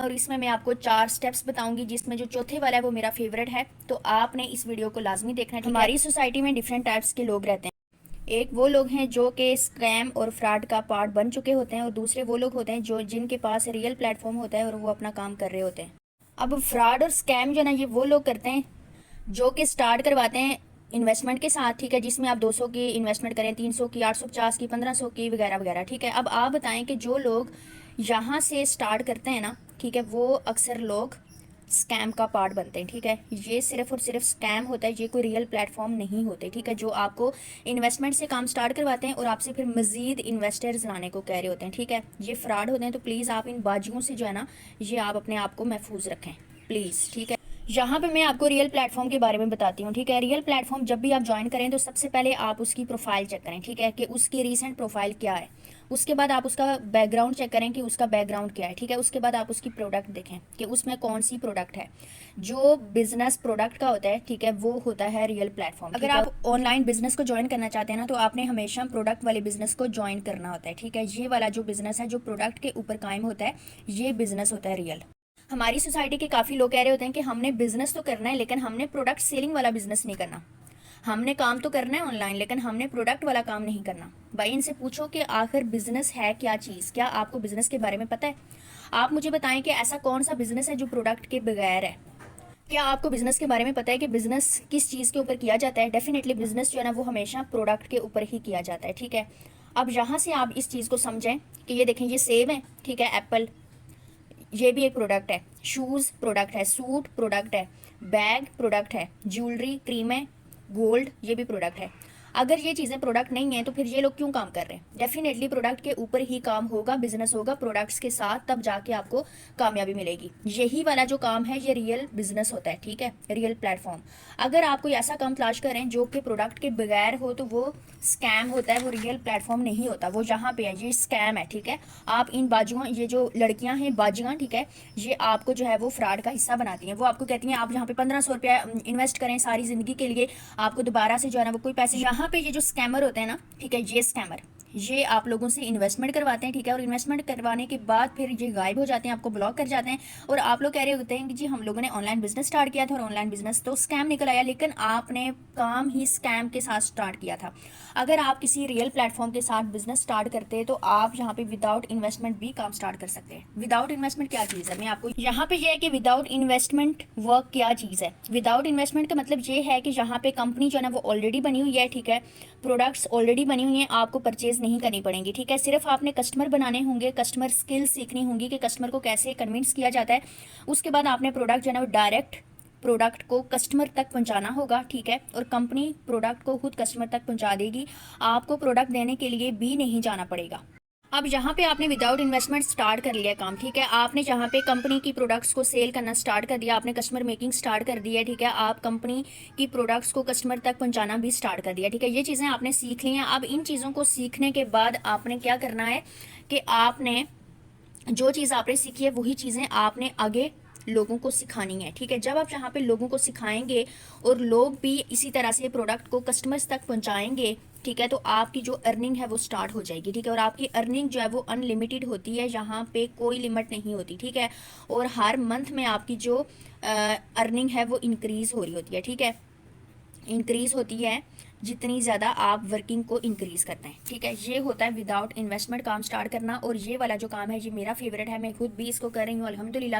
और इसमें मैं आपको 4 स्टेप्स बताऊंगी, जिसमें जो चौथे वाला है वो मेरा फेवरेट है। तो आपने इस वीडियो को लाजमी देखना है। हमारी सोसाइटी में डिफरेंट टाइप्स के लोग रहते हैं। एक वो लोग हैं जो कि स्कैम और फ्रॉड का पार्ट बन चुके होते हैं, और दूसरे वो लोग होते हैं जो जिनके पास रियल प्लेटफॉर्म होता है और वो अपना काम कर रहे होते हैं। अब फ्रॉड और स्कैम जो ना, ये वो लोग करते हैं जो कि स्टार्ट करवाते हैं इन्वेस्टमेंट के साथ, ठीक है, जिसमें आप 200 की इन्वेस्टमेंट करें, 300 की, 850 की, 1500 की, वगैरह वगैरह, ठीक है। अब आप बताएं कि जो लोग यहाँ से स्टार्ट करते हैं ना, ठीक है, वो अक्सर लोग स्कैम का पार्ट बनते हैं, ठीक है। ये सिर्फ और सिर्फ स्कैम होता है, ये कोई रियल प्लेटफॉर्म नहीं होते, ठीक है, जो आपको इन्वेस्टमेंट से काम स्टार्ट करवाते हैं और आपसे फिर मजीद इन्वेस्टर्स लाने को कह रहे होते हैं, ठीक है। ये फ्रॉड होते हैं। तो प्लीज़ आप इन बाजुओं से जो है ना, ये आप अपने आप को महफूज रखें प्लीज़, ठीक है। यहाँ पे मैं आपको रियल प्लेटफॉर्म के बारे में बताती हूँ, ठीक है। रियल प्लेटफॉर्म जब भी आप ज्वाइन करें तो सबसे पहले आप उसकी प्रोफाइल चेक करें, ठीक है, कि उसकी रीसेंट प्रोफाइल क्या है। उसके बाद आप उसका बैकग्राउंड चेक करें कि उसका बैकग्राउंड क्या है, ठीक है। उसके बाद आप उसकी प्रोडक्ट देखें कि उसमें कौन सी प्रोडक्ट है। जो बिजनेस प्रोडक्ट का होता है, ठीक है, वो होता है रियल प्लेटफॉर्म। अगर आप ऑनलाइन बिजनेस को ज्वाइन करना चाहते हैं ना, तो आपने हमेशा प्रोडक्ट वाले बिजनेस को ज्वाइन करना होता है, ठीक है। ये वाला जो बिजनेस है जो प्रोडक्ट के ऊपर कायम होता है, ये बिजनेस होता है रियल। हमारी सोसाइटी के काफ़ी लोग कह रहे होते हैं कि हमने बिजनेस तो करना है लेकिन हमने प्रोडक्ट सेलिंग वाला बिजनेस नहीं करना। हमने काम तो करना है ऑनलाइन लेकिन हमने प्रोडक्ट वाला काम नहीं करना। भाई इनसे पूछो कि आखिर बिजनेस है क्या चीज़, क्या आपको बिजनेस के बारे में पता है? आप मुझे बताएं कि ऐसा कौन सा बिजनेस है जो प्रोडक्ट के बगैर है। क्या आपको बिजनेस के बारे में पता है कि बिजनेस किस चीज़ के ऊपर किया जाता है? डेफिनेटली बिजनेस जो है ना, वो हमेशा प्रोडक्ट के ऊपर ही किया जाता है, ठीक है। अब यहाँ से आप इस चीज़ को समझें कि ये देखें, ये सेब है, ठीक है, एप्पल, ये भी एक प्रोडक्ट है। शूज़ प्रोडक्ट है, सूट प्रोडक्ट है, बैग प्रोडक्ट है, ज्वेलरी, क्रीम है, गोल्ड, ये भी प्रोडक्ट है। अगर ये चीज़ें प्रोडक्ट नहीं है तो फिर ये लोग क्यों काम कर रहे हैं? डेफिनेटली प्रोडक्ट के ऊपर ही काम होगा, बिजनेस होगा प्रोडक्ट्स के साथ, तब जाके आपको कामयाबी मिलेगी। यही वाला जो काम है ये रियल बिजनेस होता है, ठीक है, रियल प्लेटफॉर्म। अगर आप कोई ऐसा काम तलाश करें जो कि प्रोडक्ट के बगैर हो तो वो स्कैम होता है, वो रियल प्लेटफॉर्म नहीं होता। वो जहाँ पे है ये स्कैम है, ठीक है। आप इन बाजुआं, ये जो लड़कियां हैं बाजियां, ठीक है, ये आपको जो है वो फ्रॉड का हिस्सा बनाती हैं। वो आपको कहती हैं आप यहाँ पे 1500 रुपया इन्वेस्ट करें सारी जिंदगी के लिए, आपको दोबारा से जो है ना वो कोई पैसे। यहाँ पे ये जो स्कैमर होते हैं ना, ठीक है, ये स्कैमर ये आप लोगों से इन्वेस्टमेंट करवाते हैं, ठीक है, और इन्वेस्टमेंट करवाने के बाद फिर ये गायब हो जाते हैं, आपको ब्लॉक कर जाते हैं। और आप लोग कह रहे होते हैं कि जी हम लोगों ने ऑनलाइन बिजनेस स्टार्ट किया था और ऑनलाइन बिजनेस तो स्कैम निकल आया, लेकिन आपने काम ही स्कैम के साथ स्टार्ट किया था। अगर आप किसी रियल प्लेटफॉर्म के साथ बिजनेस स्टार्ट करते हैं तो आप यहाँ पे विदाउट इन्वेस्टमेंट भी काम स्टार्ट कर सकते हैं। विदाउट इन्वेस्टमेंट क्या चीज़ है, मैं आपको यहाँ पे ये है कि विदाउट इन्वेस्टमेंट वर्क क्या चीज़ है। विदाउट इन्वेस्टमेंट का मतलब ये है कि यहाँ पे कंपनी जो है ना वो ऑलरेडी बनी हुई है, ठीक है, प्रोडक्ट्स ऑलरेडी बनी हुई हैं, आपको परचेज नहीं करनी पड़ेंगी, ठीक है। सिर्फ आपने कस्टमर बनाने होंगे, कस्टमर स्किल्स सीखनी होंगी कि कस्टमर को कैसे कन्विंस किया जाता है। उसके बाद आपने प्रोडक्ट जो है ना वो डायरेक्ट प्रोडक्ट को कस्टमर तक पहुंचाना होगा, ठीक है, और कंपनी प्रोडक्ट को खुद कस्टमर तक पहुंचा देगी। आपको प्रोडक्ट देने के लिए भी नहीं जाना पड़ेगा। अब यहाँ पे आपने विदाउट इन्वेस्टमेंट स्टार्ट कर लिया काम, ठीक है। आपने यहाँ पे कंपनी की प्रोडक्ट्स को सेल करना स्टार्ट कर दिया, आपने कस्टमर मेकिंग स्टार्ट कर दिया, ठीक है। आप कंपनी की प्रोडक्ट्स को कस्टमर तक पहुँचाना भी स्टार्ट कर दिया, ठीक है। ये चीज़ें आपने सीख ली हैं। अब इन चीज़ों को सीखने के बाद आपने क्या करना है कि आपने जो चीज़ आपने सीखी है वही चीज़ें आपने आगे लोगों को सिखानी है, ठीक है। जब आप यहाँ पे लोगों को सिखाएंगे और लोग भी इसी तरह से प्रोडक्ट को कस्टमर्स तक पहुँचाएंगे, ठीक है, तो आपकी जो अर्निंग है वो स्टार्ट हो जाएगी, ठीक है। और आपकी अर्निंग जो है वो अनलिमिटेड होती है, यहाँ पे कोई लिमिट नहीं होती, ठीक है। और हर मंथ में आपकी जो अर्निंग है वो इंक्रीज़ हो रही होती है, ठीक है, इंक्रीज़ होती है जितनी ज़्यादा आप वर्किंग को इंक्रीज़ करते हैं, ठीक है। ये होता है विदाउट इन्वेस्टमेंट काम स्टार्ट करना। और ये वाला जो काम है ये मेरा फेवरेट है, मैं खुद भी इसको कर रही हूँ अल्हम्दुलिल्लाह।